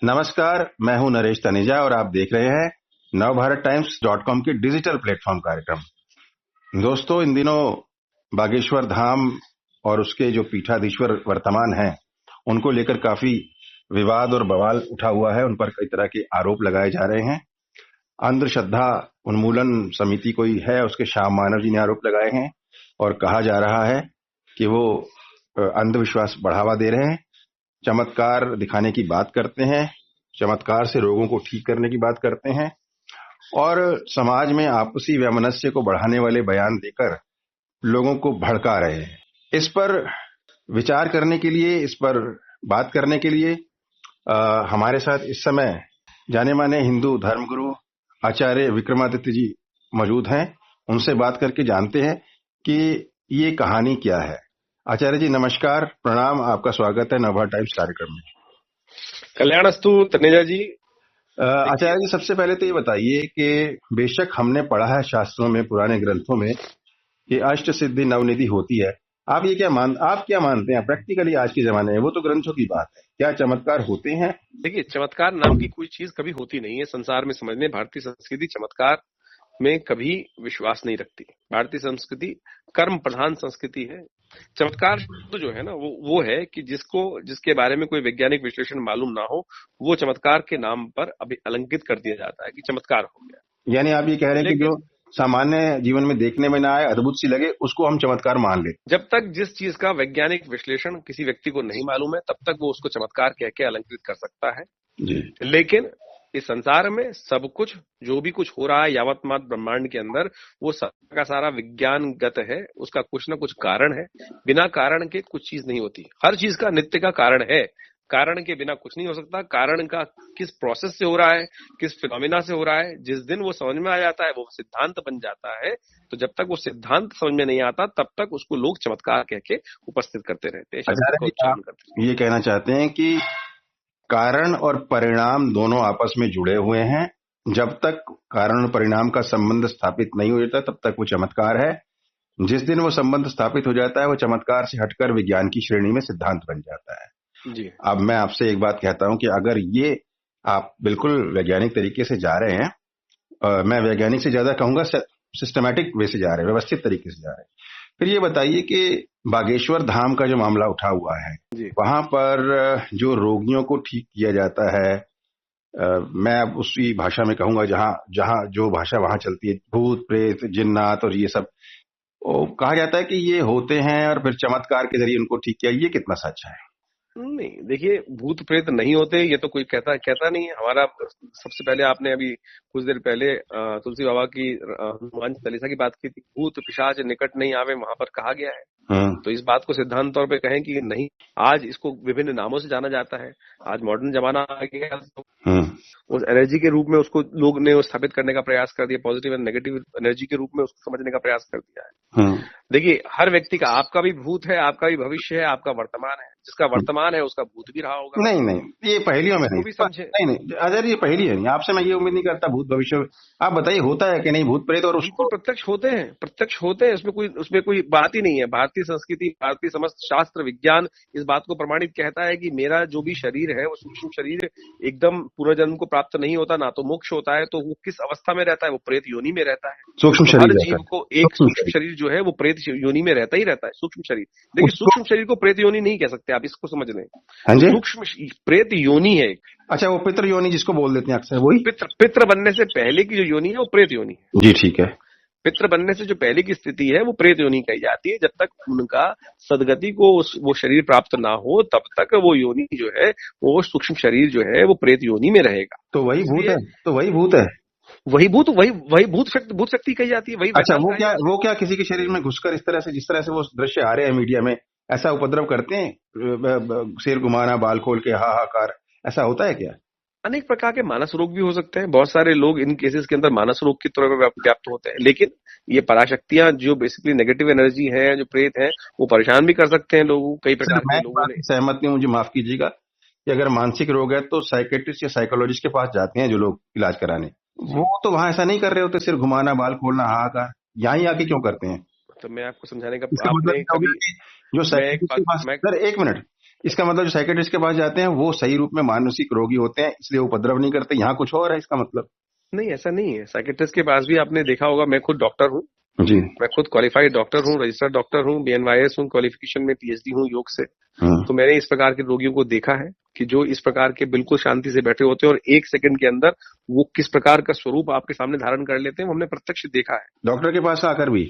नमस्कार, मैं हूं नरेश तनेजा और आप देख रहे हैं नवभारत टाइम्स .com के डिजिटल प्लेटफॉर्म कार्यक्रम। दोस्तों, इन दिनों बागेश्वर धाम और उसके जो पीठाधीश्वर वर्तमान हैं, उनको लेकर काफी विवाद और बवाल उठा हुआ है। उन पर कई तरह के आरोप लगाए जा रहे हैं। अंधश्रद्धा उन्मूलन समिति कोई है, उसके श्याम मानव जी ने आरोप लगाए हैं और कहा जा रहा है कि वो अंधविश्वास बढ़ावा दे रहे हैं, चमत्कार दिखाने की बात करते हैं, चमत्कार से रोगों को ठीक करने की बात करते हैं और समाज में आपसी वैमनस्य को बढ़ाने वाले बयान देकर लोगों को भड़का रहे हैं। इस पर विचार करने के लिए, इस पर बात करने के लिए हमारे साथ इस समय जाने माने हिंदू धर्मगुरु आचार्य विक्रमादित्य जी मौजूद हैं। उनसे बात करके जानते हैं कि ये कहानी क्या है। आचार्य जी नमस्कार, प्रणाम, आपका स्वागत है नवभारत टाइम्स कार्यक्रम में। कल्याणस्तु तनेजा जी। आचार्य जी, सबसे पहले तो ये बताइए कि बेशक हमने पढ़ा है शास्त्रों में, पुराने ग्रंथों में कि अष्ट सिद्धि नवनिधि होती है। आप क्या मानते हैं प्रैक्टिकली आज के जमाने में? वो तो ग्रंथों की बात है, क्या चमत्कार होते हैं? देखिए, चमत्कार नाम की कोई चीज कभी होती नहीं है संसार में। समझने, भारतीय संस्कृति चमत्कार में कभी विश्वास नहीं रखती। भारतीय संस्कृति कर्म प्रधान संस्कृति है। चमत्कार तो जो है ना, वो है कि जिसके बारे में कोई वैज्ञानिक विश्लेषण मालूम ना हो, वो चमत्कार के नाम पर अभी अलंकित कर दिया जाता है कि चमत्कार हो गया। यानी आप ये कह रहे हैं कि जो सामान्य जीवन में देखने में ना आए, अद्भुत सी लगे, उसको हम चमत्कार मान ले। जब तक जिस चीज का वैज्ञानिक विश्लेषण किसी व्यक्ति को नहीं मालूम है, तब तक वो उसको चमत्कार कह के अलंकृत कर सकता है जी। लेकिन इस संसार में सब कुछ, जो भी कुछ हो रहा है यावतमात ब्रह्मांड के अंदर, वो सारा का सारा विज्ञानगत है। उसका कुछ ना कुछ कारण है। बिना कारण के कुछ चीज नहीं होती। हर चीज का नित्य का कारण है। कारण के बिना कुछ नहीं हो सकता। कारण का किस प्रोसेस से हो रहा है, किस फिनोमिना से हो रहा है, जिस दिन वो समझ में आ जाता है, वो सिद्धांत बन जाता है। तो जब तक वो सिद्धांत समझ में नहीं आता, तब तक उसको लोग चमत्कार कह के उपस्थित करते रहते हैं, शब्द को उच्चारण करते हैं। ये कहना चाहते हैं कि कारण और परिणाम दोनों आपस में जुड़े हुए हैं। जब तक कारण और परिणाम का संबंध स्थापित नहीं हो जाता, तब तक वो चमत्कार है। जिस दिन वो संबंध स्थापित हो जाता है, वो चमत्कार से हटकर विज्ञान की श्रेणी में सिद्धांत बन जाता है। जी। अब मैं आपसे एक बात कहता हूं कि अगर ये आप बिल्कुल वैज्ञानिक तरीके से जा रहे हैं, मैं वैज्ञानिक से ज्यादा कहूंगा सिस्टमैटिक वे से जा रहे हैं, व्यवस्थित तरीके से जा रहे हैं, फिर ये बताइए कि बागेश्वर धाम का जो मामला उठा हुआ है, वहां पर जो रोगियों को ठीक किया जाता है, मैं अब उसी भाषा में कहूंगा जहां जो भाषा वहां चलती है, भूत प्रेत जिन्नात और ये सब, कहा जाता है कि ये होते हैं और फिर चमत्कार के जरिए उनको ठीक किया। ये कितना सच है? नहीं, देखिए, भूत प्रेत नहीं होते, ये तो कोई कहता नहीं है। हमारा सबसे पहले आपने अभी कुछ देर पहले तुलसी बाबा की हनुमान चालीसा की बात की थी। भूत पिशाच निकट नहीं आवे, वहां पर कहा गया है। तो इस बात को सिद्धांत तौर पे कहें कि नहीं, आज इसको विभिन्न नामों से जाना जाता है। आज मॉडर्न जमाना आ गया, उस एनर्जी के रूप में उसको लोग ने स्थापित करने का प्रयास कर दिया। पॉजिटिव एंड नेगेटिव एनर्जी के रूप में उसको समझने का प्रयास कर दिया है। देखिए, हर व्यक्ति का, आपका भी भूत है, आपका भी भविष्य है, आपका वर्तमान है। जिसका वर्तमान है उसका भूत भी रहा होगा। नहीं, ये पहेलियों में नहीं समझे। नहीं अजय, ये पहेली है नहीं। आपसे मैं ये उम्मीद नहीं करता भूत भविष्य। आप बताइए, होता है कि नहीं भूत प्रेत? और उसको प्रत्यक्ष होते हैं। उसमें कोई बात ही नहीं है। भारतीय संस्कृति, भारतीय समस्त शास्त्र विज्ञान इस बात को प्रमाणित कहता है कि मेरा जो भी शरीर है, वो सूक्ष्म शरीर एकदम पुनर्जन्म को प्राप्त नहीं होता, ना तो मोक्ष होता है। तो वो किस अवस्था में रहता है? वो प्रेत योनि में रहता है। सूक्ष्म शरीर, हर जीव को एक सूक्ष्म शरीर जो है वो प्रेत योनि में रहता ही रहता है। सूक्ष्म शरीर, देखिए, सूक्ष्म शरीर को प्रेत योनि नहीं कह सकते आप, इसको समझ लें। सूक्ष्म प्रेत योनि है। अच्छा, वो पितृ योनि जिसको बोल देते हैं अक्सर, वही पितृ बनने से पहले की जो योनि है वो प्रेत योनि है। जी, ठीक है। पितृ बनने से जो पहले की स्थिति है वो प्रेत योनि कही जाती है। जब तक उनका सदगति को वो शरीर प्राप्त ना हो, तब तक वो योनि जो है, वो सूक्ष्म शरीर जो है, वो प्रेत योनि में रहेगा। तो वही भूत है। वही भूत शक्ति कही जाती है। वही। अच्छा, वो क्या किसी के शरीर में घुसकर इस तरह से, जिस तरह से वो दृश्य आ रहे हैं मीडिया में, ऐसा उपद्रव करते हैं? सिर घुमाना, बाल खोल के हाहाकार, ऐसा होता है क्या? अनेक प्रकार के मानस रोग भी हो सकते हैं। बहुत सारे लोग इन केसेस के अंदर मानस रोग की तरह व्याप्त होते हैं। लेकिन ये पराशक्तियां जो बेसिकली नेगेटिव एनर्जी है, जो प्रेत है, वो परेशान भी कर सकते हैं लोगों। कई प्रकार के लोगों ने सहमत नहीं, मुझे माफ कीजिएगा, कि अगर मानसिक रोग है तो साइकेट्रिस्ट या साइकोलॉजिस्ट के पास जाते हैं जो लोग इलाज कराने। वो तो वहां ऐसा नहीं कर रहे होते, सिर घुमाना, बाल खोलना, हाहाकार, यहाँ आके क्यों करते हैं? तो मैं आपको समझाने का जो सर, एक मिनट, इसका मतलब जो साइकेट्रिस्ट के पास जाते हैं वो सही रूप में मानसिक रोगी होते हैं, इसलिए उपद्रव नहीं करते, यहाँ कुछ और है इसका मतलब? नहीं, ऐसा नहीं है। साइकेट्रिस्ट के पास भी आपने देखा होगा, मैं खुद डॉक्टर हूँ, जी। मैं खुद क्वालिफाइड डॉक्टर हूँ, रजिस्टर्ड डॉक्टर हूँ, BNYS हूँ, क्वालिफिकेशन में PhD हूँ योग से। तो मैंने इस प्रकार के रोगियों को देखा है कि जो इस प्रकार के बिल्कुल शांति से बैठे होते हैं और 1 सेकंड के अंदर वो किस प्रकार का स्वरूप आपके सामने धारण कर लेते हैं, वो हमने प्रत्यक्ष देखा है। डॉक्टर के पास आकर भी?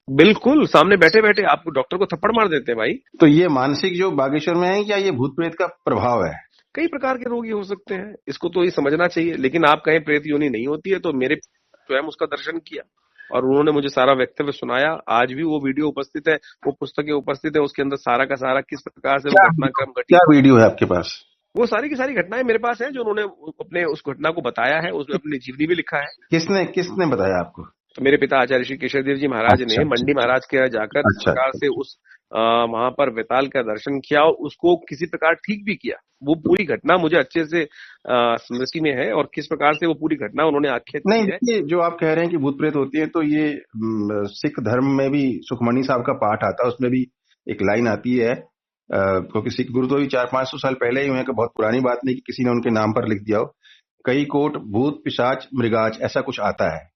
बिल्कुल, सामने बैठे बैठे आप डॉक्टर को थप्पड़ मार देते हैं भाई। तो ये मानसिक जो बागेश्वर में है, क्या ये भूत प्रेत का प्रभाव है? कई प्रकार के रोगी हो सकते हैं, इसको तो ये समझना चाहिए। लेकिन आप कहें प्रेत योनि नहीं होती है, तो मेरे स्वयं उसका दर्शन किया और उन्होंने मुझे सारा वक्तव्य सुनाया। आज भी वो वीडियो उपस्थित है, वो पुस्तकें उपस्थित है, उसके अंदर सारा का सारा किस प्रकार से वो घटनाक्रम घटी। क्या वीडियो है आपके पास? वो सारी की सारी घटनाएं मेरे पास है, जो उन्होंने अपने उस घटना को बताया है, उसमें अपनी जीवनी भी लिखा है। किसने बताया आपको? तो मेरे पिता आचार्य श्री केशवदेव जी महाराज ने मंडी महाराज के यहाँ जाकर इस प्रकार से उस वहां पर वेताल का दर्शन किया और उसको किसी प्रकार ठीक भी किया। वो पूरी घटना मुझे अच्छे से स्मृति में है और किस प्रकार से वो पूरी घटना उन्होंने आख्यात की है। नहीं, जो आप कह रहे हैं कि भूत प्रेत होती है, तो ये सिख धर्म में भी सुखमणि साहब का पाठ आता है, उसमें भी एक लाइन आती है, क्योंकि सिख गुरु तो भी 400-500 साल पहले ही हुए, बहुत पुरानी बात नहीं कि किसी ने उनके नाम पर लिख दिया हो। कई कोट भूत पिशाच मृगाच ऐसा कुछ आता है।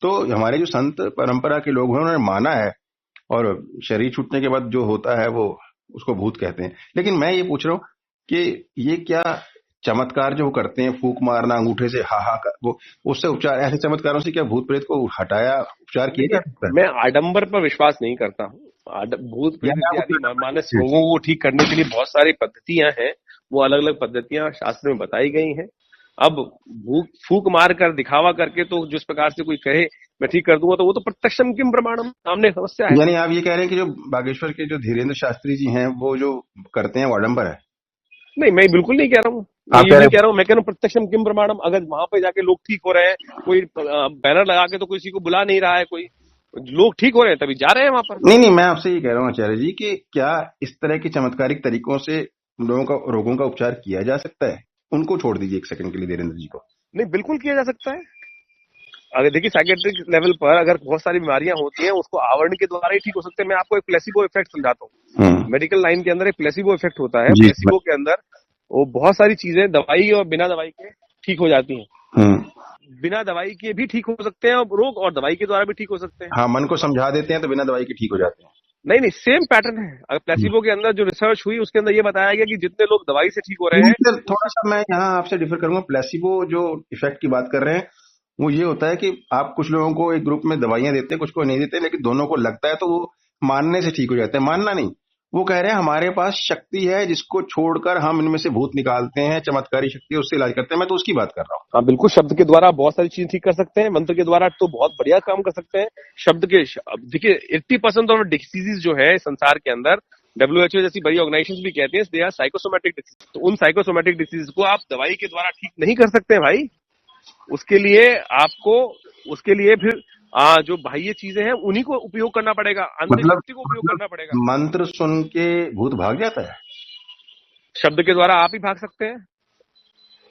तो हमारे जो संत परंपरा के लोग हैं उन्होंने माना है, और शरीर छूटने के बाद जो होता है वो उसको भूत कहते हैं। लेकिन मैं ये पूछ रहा हूँ कि ये क्या चमत्कार जो करते हैं, फूंक मारना अंगूठे से, हा वो उससे उपचार, ऐसे चमत्कारों से क्या भूत प्रेत को हटाया, उपचार किया जा सकता है? मैं आडंबर पर विश्वास नहीं करता हूँ। भूत प्रेत इत्यादि मानस रोगों को ठीक करने के लिए बहुत सारी पद्धतियां हैं, वो अलग अलग पद्धतियां शास्त्र में बताई गई हैं। अब फूक मार कर दिखावा करके तो जिस प्रकार से कोई कहे मैं ठीक कर दूंगा, तो वो तो प्रत्यक्षम किम प्रमाणम, सामने समस्या है। यानी आप ये कह रहे हैं कि जो बागेश्वर के जो धीरेन्द्र शास्त्री जी हैं वो जो करते हैं वो आडंबर है? नहीं, मैं बिल्कुल नहीं कह रहा हूँ, मैं ये नहीं कह रहा हूँ। मैं कह रहा हूँ प्रत्यक्षम किम प्रमाणम। अगर वहां पे जाके लोग ठीक हो रहे हैं, कोई बैनर लगा के तो किसी को बुला नहीं रहा है, कोई लोग ठीक हो रहे हैं तभी जा रहे हैं वहां पर। नहीं, मैं आपसे ये कह रहा हूँ आचार्य जी कि क्या इस तरह के चमत्कारिक तरीकों से रोगों का उपचार किया जा सकता है? उनको छोड़ दीजिए 1 सेकंड के लिए, धीरेन्द्र जी को। नहीं, बिल्कुल किया जा सकता है। अगर देखिए साइकेट्रिक लेवल पर अगर बहुत सारी बीमारियां होती हैं, उसको आवरण के द्वारा ही ठीक हो सकते हैं। मैं आपको एक प्लेसिबो इफेक्ट समझाता हूँ। मेडिकल लाइन के अंदर एक प्लेसिबो इफेक्ट होता है। प्लेसिबो के अंदर वो बहुत सारी चीजें दवाई और बिना दवाई के ठीक हो जाती हैं। बिना दवाई के भी ठीक हो सकते हैं रोग, और दवाई के द्वारा भी ठीक हो सकते हैं। हाँ, मन को समझा देते हैं तो बिना दवाई के ठीक हो जाते हैं। नहीं, सेम पैटर्न है। अगर प्लेसिबो के अंदर जो रिसर्च हुई उसके अंदर ये बताया गया कि जितने लोग दवाई से ठीक हो रहे हैं। थोड़ा सा मैं यहाँ आपसे डिफर करूंगा। प्लेसिबो जो इफेक्ट की बात कर रहे हैं वो ये होता है कि आप कुछ लोगों को एक ग्रुप में दवाइयां देते हैं, कुछ को नहीं देते, लेकिन दोनों को लगता है तो वो मानने से ठीक हो जाते हैं। मानना नहीं, वो कह रहे हैं हमारे पास शक्ति है जिसको छोड़कर हम इनमें से भूत निकालते हैं, चमत्कारी शक्ति है, उससे इलाज करते हैं। मैं तो उसकी बात कर रहा हूँ। हाँ, बिल्कुल। शब्द के द्वारा बहुत सारी चीजें ठीक कर सकते हैं, मंत्र के द्वारा तो बहुत बढ़िया काम कर सकते हैं। शब्द के देखिए 80% ऑफ डिसीजेज जो है संसार के अंदर, WHO जैसी बड़ी ऑर्गेनाइजेशन भी कहते हैं दे आर साइकोसोमेटिक डिसीज। तो उन साइकोसोमेटिक डिसीज को आप दवाई के द्वारा ठीक नहीं कर सकते भाई। उसके लिए फिर जो बाह्य चीजें हैं उन्हीं को उपयोग करना पड़ेगा, अंतर शक्ति को उपयोग करना पड़ेगा। मंत्र सुन के भूत भाग जाता है? शब्द के द्वारा आप ही भाग सकते हैं।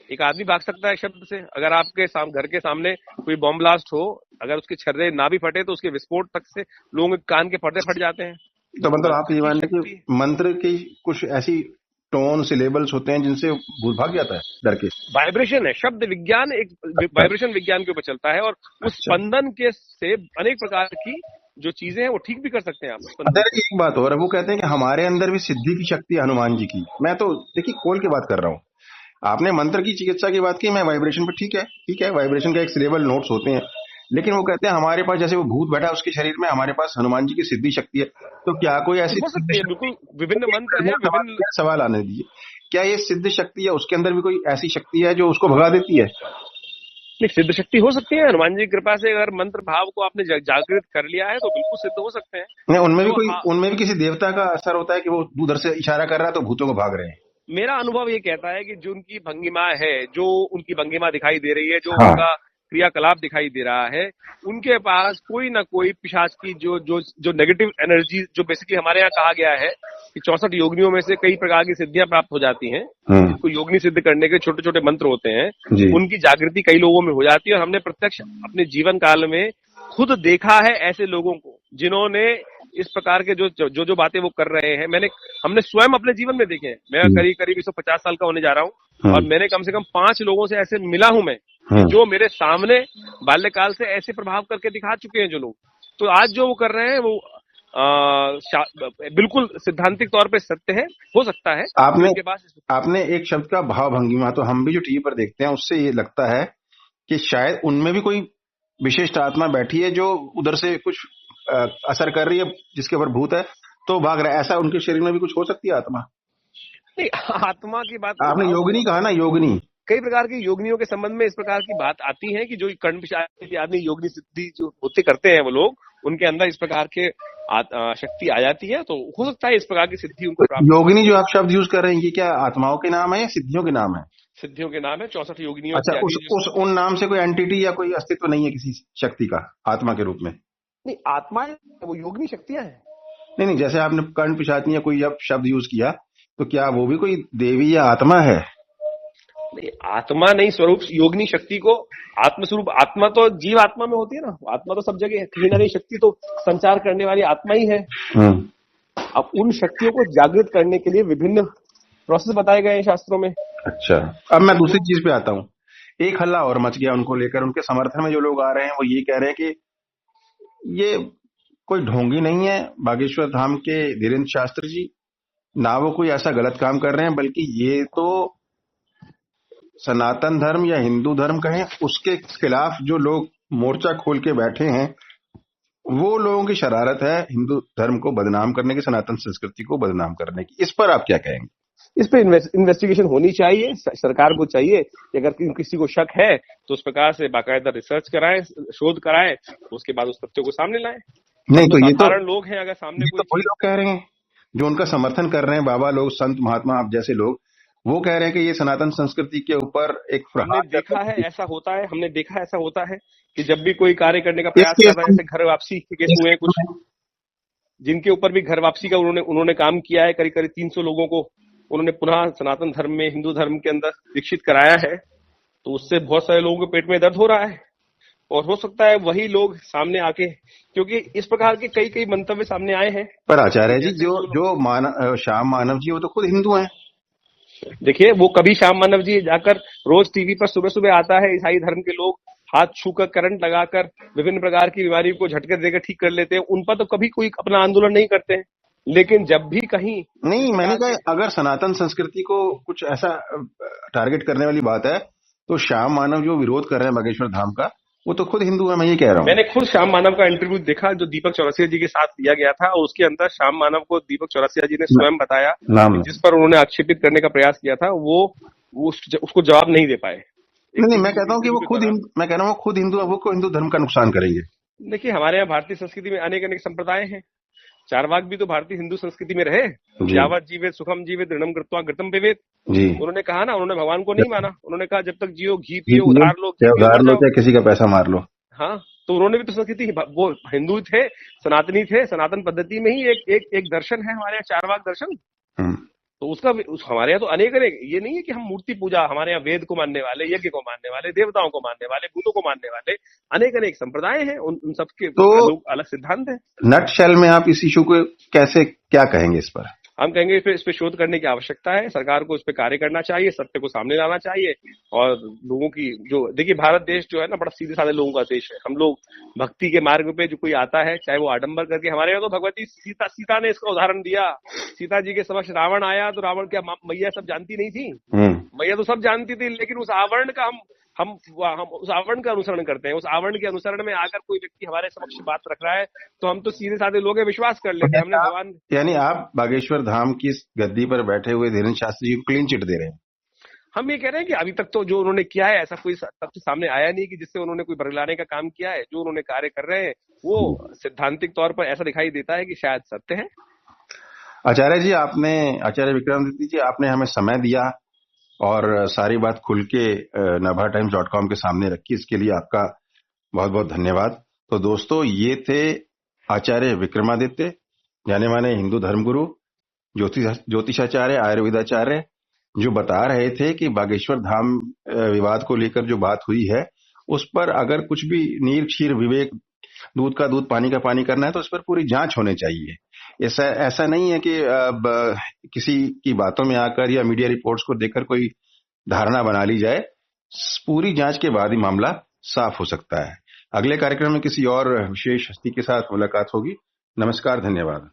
एक आदमी भाग सकता है शब्द से। अगर आपके घर के सामने कोई बॉम्ब ब्लास्ट हो, अगर उसके छर्रे ना भी फटे तो उसके विस्फोट तक से लोगों के कान के पर्दे फट जाते हैं। तो मतलब आप ये मान रहे कि मंत्र की कुछ ऐसी टोन सिलेबल्स होते हैं जिनसे भूत भाग जाता है डर के? वाइब्रेशन है, शब्द विज्ञान एक वाइब्रेशन विज्ञान के ऊपर चलता है, और उस स्पंदन के से अनेक प्रकार की जो चीजें हैं वो ठीक भी कर सकते हैं आप। एक बात और है, वो कहते हैं कि हमारे अंदर भी सिद्धि की शक्ति हनुमान जी की। मैं तो देखिए खोल के बात कर रहा हूँ। आपने मंत्र की चिकित्सा की बात की, मैं वाइब्रेशन पर ठीक है, वाइब्रेशन का एक सिलेबल नोट्स होते हैं, लेकिन वो कहते हैं हमारे पास जैसे वो भूत बैठा है उसके शरीर में, हमारे पास हनुमान जी की सिद्धि शक्ति है। तो क्या कोई ऐसी हो सकती है? बिल्कुल, विभिन्न मंत्र हैं, विभिन्न सवाल आने दीजिए। क्या ये सिद्ध शक्ति है, उसके अंदर भी कोई ऐसी शक्ति है जो उसको भगा देती है? सिद्ध शक्ति हो सकती है। हनुमान जी की कृपा से अगर मंत्र भाव को आपने जागृत कर लिया है तो बिल्कुल सिद्ध हो सकते हैं। नहीं, उनमें भी किसी देवता का असर होता है कि वो उधर से इशारा कर रहा है तो भूतों को भाग रहे हैं? मेरा अनुभव ये कहता है कि जो उनकी भंगिमा है, जो उनकी भंगिमा दिखाई दे रही है, जो उनका क्रियाकलाप दिखाई दे रहा है, उनके पास कोई ना कोई पिशाच की जो नेगेटिव एनर्जी, जो बेसिकली हमारे यहाँ कहा गया है कि 64 योगिनियों में से कई प्रकार की सिद्धियां प्राप्त हो जाती हैं, जिनको योगिनी सिद्ध करने के छोटे छोटे मंत्र होते हैं, उनकी जागृति कई लोगों में हो जाती है। और हमने प्रत्यक्ष अपने जीवन काल में खुद देखा है ऐसे लोगों को जिन्होंने इस प्रकार के जो बातें वो कर रहे हैं, हमने स्वयं अपने जीवन में देखे हैं। मैं करीब 150 साल का होने जा रहा हूँ, और मैंने कम से कम 5 लोगों से ऐसे मिला हूं मैं, जो मेरे सामने बाल्यकाल से ऐसे प्रभाव करके दिखा चुके हैं जो लोग। तो आज जो वो कर रहे हैं वो बिल्कुल सिद्धांतिक तौर पे सत्य है, हो सकता है। आपने एक शब्द का भाव भंगिमा, तो हम भी जो टीवी पर देखते हैं उससे ये लगता है कि शायद उनमें भी कोई विशिष्ट आत्मा बैठी है जो उधर से कुछ असर कर रही है, जिसके ऊपर भूत है तो भाग रहा है। ऐसा उनके शरीर में भी कुछ हो सकती है आत्मा? नहीं, आत्मा की बात आपने योगिनी कहा ना, योगिनी, कई प्रकार की योगिनियों के संबंध में इस प्रकार की बात आती है कि जो कर्ण पिशाच आदमी योगिनी सिद्धि जो होते करते हैं वो लोग, उनके अंदर इस प्रकार के शक्ति आ जाती है, तो हो सकता है इस प्रकार की सिद्धि उनको प्राप्त। योगिनी जो आप शब्द यूज कर रहे हैं, ये क्या आत्माओं के नाम है या सिद्धियों के नाम है? सिद्धियों के नाम है, 64 योगिनियों। अच्छा, उन नाम से कोई एंटिटी या कोई अस्तित्व नहीं है किसी शक्ति का आत्मा के रूप में? नहीं, आत्मा वो योगिनी शक्तियां हैं। नहीं, जैसे आपने कर्ण पिशाचनी या कोई शब्द यूज किया, तो क्या वो भी कोई देवी या आत्मा है? नहीं, आत्मा नहीं, स्वरूप योगिनी शक्ति को आत्मस्वरूप, आत्मा तो जीव आत्मा में होती है ना, आत्मा तो सब जगह है, कहीं ना कहीं शक्ति तो संचार करने वाली आत्मा ही है। अब उन शक्तियों को जागृत करने के लिए विभिन्न प्रोसेस बताए गए हैं शास्त्रों में। अच्छा, अब मैं दूसरी चीज पे आता हूँ। एक हल्ला और मच गया उनको लेकर, उनके समर्थन में जो लोग आ रहे हैं वो ये कह रहे हैं कि ये कोई ढोंगी नहीं है बागेश्वर धाम के धीरेन्द्र शास्त्री जी, ना वो कोई ऐसा गलत काम कर रहे हैं, बल्कि ये तो सनातन धर्म या हिंदू धर्म कहें, उसके खिलाफ जो लोग मोर्चा खोल के बैठे हैं वो लोगों की शरारत है हिंदू धर्म को बदनाम करने की, सनातन संस्कृति को बदनाम करने की। इस पर आप क्या कहेंगे? इस पर इन्वेस्टिगेशन होनी चाहिए, सरकार को चाहिए कि अगर किसी को शक है तो उस प्रकार से बाकायदा रिसर्च कराएं, शोध कराएं, उसके बाद उस तथ्य को सामने लाएं। नहीं तो ये साधारण लोग हैं, अगर सामने कोई तो लोग कह रहे हैं जो उनका समर्थन कर रहे हैं, बाबा लोग, संत महात्मा आप जैसे लोग, वो कह रहे हैं कि ये सनातन संस्कृति के ऊपर एक हमने देखा है ऐसा होता है, हमने देखा ऐसा होता है कि जब भी कोई कार्य करने का प्रयास कर रहा है, जैसे घर वापसी के केस हुए कुछ, जिनके ऊपर भी घर वापसी का उन्होंने काम किया है, करीब 300 लोगों को उन्होंने पुनः सनातन धर्म में, हिंदू धर्म के अंदर दीक्षित कराया है, तो उससे बहुत सारे लोगों के पेट में दर्द हो रहा है। और हो सकता है वही लोग सामने आके, क्योंकि इस प्रकार के कई मंतव्य सामने आए हैं। पर आचार्य जी, जो श्याम मानव जी वो तो खुद हिंदू हैं। देखिए, वो कभी श्याम मानव जी जाकर रोज टीवी पर सुबह सुबह आता है, ईसाई धर्म के लोग हाथ छूकर, करंट लगाकर, विभिन्न प्रकार की बीमारी को झटके देकर ठीक कर लेते हैं, उन पर तो कभी कोई अपना आंदोलन नहीं करते हैं। लेकिन जब भी कहीं नहीं, मैंने कहा अगर सनातन संस्कृति को कुछ ऐसा टारगेट करने वाली बात है तो श्याम मानव जो विरोध कर रहे हैं बागेश्वर धाम का, वो तो खुद हिंदू है, मैं ये कह रहा हूँ। मैंने खुद श्याम मानव का इंटरव्यू देखा जो दीपक चौरसिया जी के साथ दिया गया था, और उसके अंदर श्याम मानव को दीपक चौरसिया जी ने स्वयं बताया, जिस पर उन्होंने आक्षेपित करने का प्रयास किया था, वो उसको जवाब नहीं दे पाए। नहीं, मैं कहता हूँ कि वो खुद हिंदू है, वो को हिंदू धर्म का नुकसान करेंगे। देखिए, हमारे यहाँ भारतीय संस्कृति में अनेक संप्रदाय हैं। चारवाक भी तो भारतीय हिंदू संस्कृति में रहे। यावत जीवेत सुखम जीवेत ऋणम कृत्वा घृतम पिबेत, उन्होंने कहा ना, उन्होंने भगवान को नहीं माना, उन्होंने कहा जब तक जियो घी पियो, उधार लो, चाहे किसी का पैसा मार लो। हाँ, तो उन्होंने भी तो संस्कृति, वो हिंदू थे, सनातनी थे, सनातन पद्धति में ही एक दर्शन है हमारे यहाँ, चारवाक दर्शन। तो हमारे यहाँ तो अनेक, ये नहीं है कि हम मूर्ति पूजा, हमारे यहाँ वेद को मानने वाले, यज्ञ को मानने वाले, देवताओं को मानने वाले, भूतों को मानने वाले अनेक संप्रदाय हैं, उन सबके तो अलग सिद्धांत है। नटशेल में आप इस इशू को कैसे क्या कहेंगे? इस पर हम कहेंगे इस पे शोध करने की आवश्यकता है, सरकार को इस पे कार्य करना चाहिए, सत्य को सामने लाना चाहिए, और लोगों की जो, देखिए भारत देश जो है ना, बड़ा सीधे साधे लोगों का देश है। हम लोग भक्ति के मार्ग पे जो कोई आता है, चाहे वो आडंबर करके, हमारे यहाँ तो भगवती सीता ने इसका उदाहरण दिया। सीता जी के समक्ष रावण आया तो रावण क्या मैया सब जानती नहीं थी? मैया तो सब जानती थी, लेकिन उस आवरण का हम उस आवरण का अनुसरण करते हैं। उस आवरण के अनुसरण में आकर कोई व्यक्ति हमारे समक्ष बात रख रहा है तो हम तो सीधे साधे लोग विश्वास कर लेते हैं, हमने भगवान। यानी आप बागेश्वर धाम की गद्दी पर बैठे हुए धीरेन्द्र शास्त्री जी को क्लीन चिट दे रहे हैं? हम ये कह रहे हैं कि अभी तक तो जो उन्होंने किया है, ऐसा कोई तथ्य सामने आया नहीं कि जिससे उन्होंने कोई बरगलाने का काम किया है। जो उन्होंने कार्य कर रहे हैं वो सिद्धांतिक तौर पर ऐसा दिखाई देता है कि शायद सत्य है। आचार्य जी, आचार्य विक्रमादित्य जी, आपने हमें समय दिया और सारी बात खुल के nabhatimes.com के सामने रखी, इसके लिए आपका बहुत बहुत धन्यवाद। तो दोस्तों, ये थे आचार्य विक्रमादित्य, जाने माने हिंदू धर्मगुरु, ज्योतिषाचार्य, आयुर्वेदाचार्य, जो बता रहे थे कि बागेश्वर धाम विवाद को लेकर जो बात हुई है उस पर अगर कुछ भी नीर क्षीर विवेक दूध का दूध पानी का पानी करना है तो इस पर पूरी जांच होनी चाहिए। ऐसा ऐसा नहीं है कि अब किसी की बातों में आकर या मीडिया रिपोर्ट्स को देखकर कोई धारणा बना ली जाए। पूरी जांच के बाद ही मामला साफ हो सकता है। अगले कार्यक्रम में किसी और विशेष हस्ती के साथ मुलाकात होगी। नमस्कार, धन्यवाद।